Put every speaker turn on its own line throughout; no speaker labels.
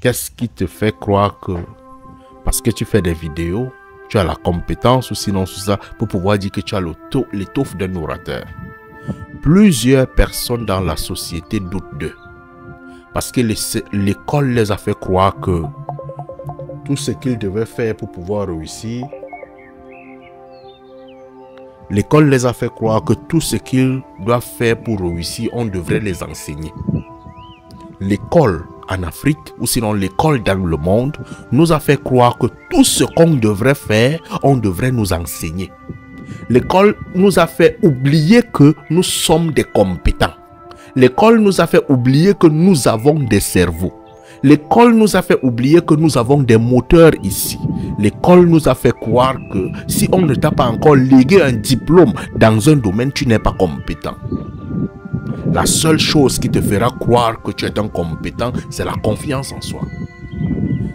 Qu'est-ce qui te fait croire que parce que tu fais des vidéos, tu as la compétence ou sinon tout ça pour pouvoir dire que tu as l'étoffe d'un orateur? Plusieurs personnes dans la société doutent d'eux. Parce que l'école les a fait croire que tout ce qu'ils devaient faire pour pouvoir réussir, l'école les a fait croire que tout ce qu'ils doivent faire pour réussir, on devrait les enseigner. L'école en Afrique, ou sinon l'école dans le monde, nous a fait croire que tout ce qu'on devrait faire, on devrait nous enseigner. L'école nous a fait oublier que nous sommes des compétents. L'école nous a fait oublier que nous avons des cerveaux. L'école nous a fait oublier que nous avons des moteurs ici. L'école nous a fait croire que si on ne t'a pas encore légué un diplôme dans un domaine, tu n'es pas compétent. La seule chose qui te fera croire que tu es un compétent, c'est la confiance en soi.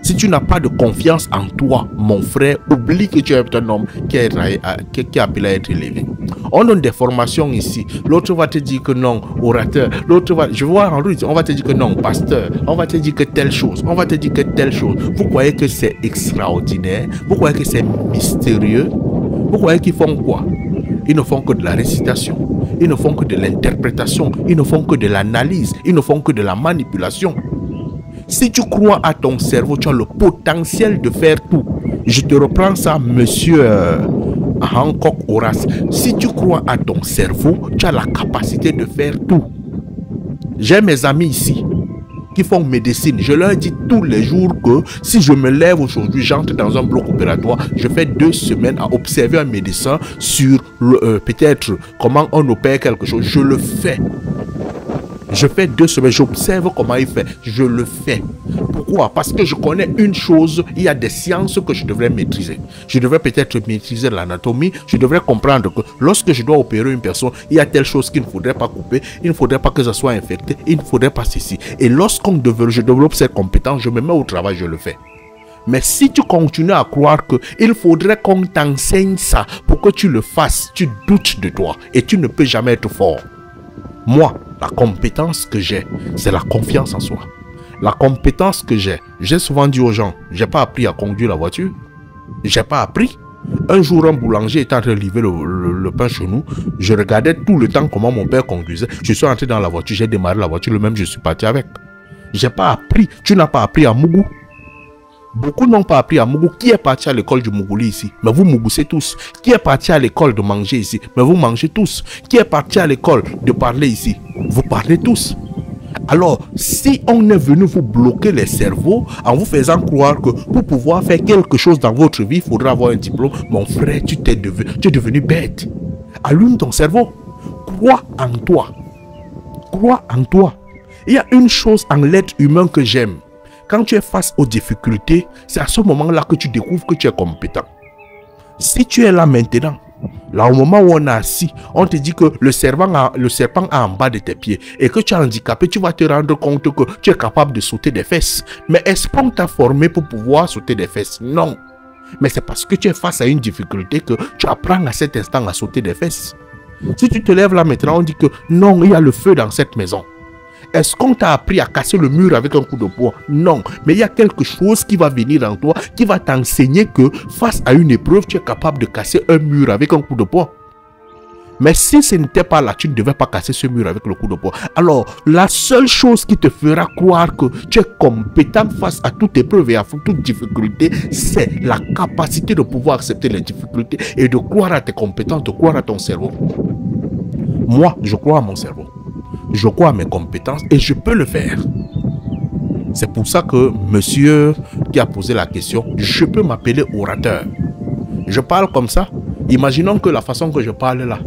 Si tu n'as pas de confiance en toi, mon frère, oublie que tu es un homme qui est appelé à être élevé. On donne des formations ici. L'autre va te dire que non, orateur. L'autre va, je vois en route, on va te dire que non, pasteur. On va te dire que telle chose. On va te dire que telle chose. Vous croyez que c'est extraordinaire? Vous croyez que c'est mystérieux? Vous croyez qu'ils font quoi? Ils ne font que de la récitation. Ils ne font que de l'interprétation. Ils ne font que de l'analyse. Ils ne font que de la manipulation. Si tu crois à ton cerveau, tu as le potentiel de faire tout. Je te reprends ça, monsieur Hancock Horace. Si tu crois à ton cerveau, tu as la capacité de faire tout. J'ai mes amis ici qui font médecine. Je leur dis tous les jours que si je me lève aujourd'hui, j'entre dans un bloc opératoire, je fais 2 semaines à observer un médecin sur peut-être comment on opère quelque chose. Je le fais. Je fais 2 semaines, j'observe comment il fait, je le fais. Pourquoi? Parce que je connais une chose, il y a des sciences que je devrais maîtriser. Je devrais peut-être maîtriser l'anatomie, je devrais comprendre que lorsque je dois opérer une personne, il y a telle chose qu'il ne faudrait pas couper, il ne faudrait pas que ça soit infecté, il ne faudrait pas ceci. Et je développe ces compétences, je me mets au travail, je le fais. Mais si tu continues à croire qu'il faudrait qu'on t'enseigne ça pour que tu le fasses, tu doutes de toi et tu ne peux jamais être fort. Moi, la compétence que j'ai, c'est la confiance en soi. La compétence que j'ai souvent dit aux gens, j'ai pas appris à conduire la voiture. J'ai pas appris. Un jour, un boulanger était en train de livrer le pain chez nous. Je regardais tout le temps comment mon père conduisait. Je suis entré dans la voiture, j'ai démarré la voiture, le même je suis parti avec. J'ai pas appris. Tu n'as pas appris à Mougou. Beaucoup n'ont pas appris à Mougou. Qui est parti à l'école du Mougouli ici? Mais vous mougoussez tous. Qui est parti à l'école de manger ici? Mais vous mangez tous. Qui est parti à l'école de parler ici? Vous parlez tous. Alors, si on est venu vous bloquer les cerveaux en vous faisant croire que pour pouvoir faire quelque chose dans votre vie, il faudra avoir un diplôme, mon frère, tu es devenu bête. Allume ton cerveau. Crois en toi. Crois en toi. Il y a une chose en l'être humain que j'aime. Quand tu es face aux difficultés, c'est à ce moment-là que tu découvres que tu es compétent. Si tu es là maintenant, là au moment où on est assis, on te dit que le serpent est en bas de tes pieds et que tu es handicapé, tu vas te rendre compte que tu es capable de sauter des fesses. Mais est-ce qu'on t'a formé pour pouvoir sauter des fesses? Non. Mais c'est parce que tu es face à une difficulté que tu apprends à cet instant à sauter des fesses. Si tu te lèves là maintenant, on dit que non, il y a le feu dans cette maison. Est-ce qu'on t'a appris à casser le mur avec un coup de poing? Non. Mais il y a quelque chose qui va venir en toi, qui va t'enseigner que face à une épreuve, tu es capable de casser un mur avec un coup de poing. Mais si ce n'était pas là, tu ne devais pas casser ce mur avec le coup de poing. Alors, la seule chose qui te fera croire que tu es compétent face à toute épreuve et à toute difficulté, c'est la capacité de pouvoir accepter les difficultés et de croire à tes compétences, de croire à ton cerveau. Moi, je crois à mon cerveau. Je crois à mes compétences et je peux le faire. C'est pour ça que monsieur qui a posé la question, je peux m'appeler orateur. Je parle comme ça. Imaginons que la façon que je parle là,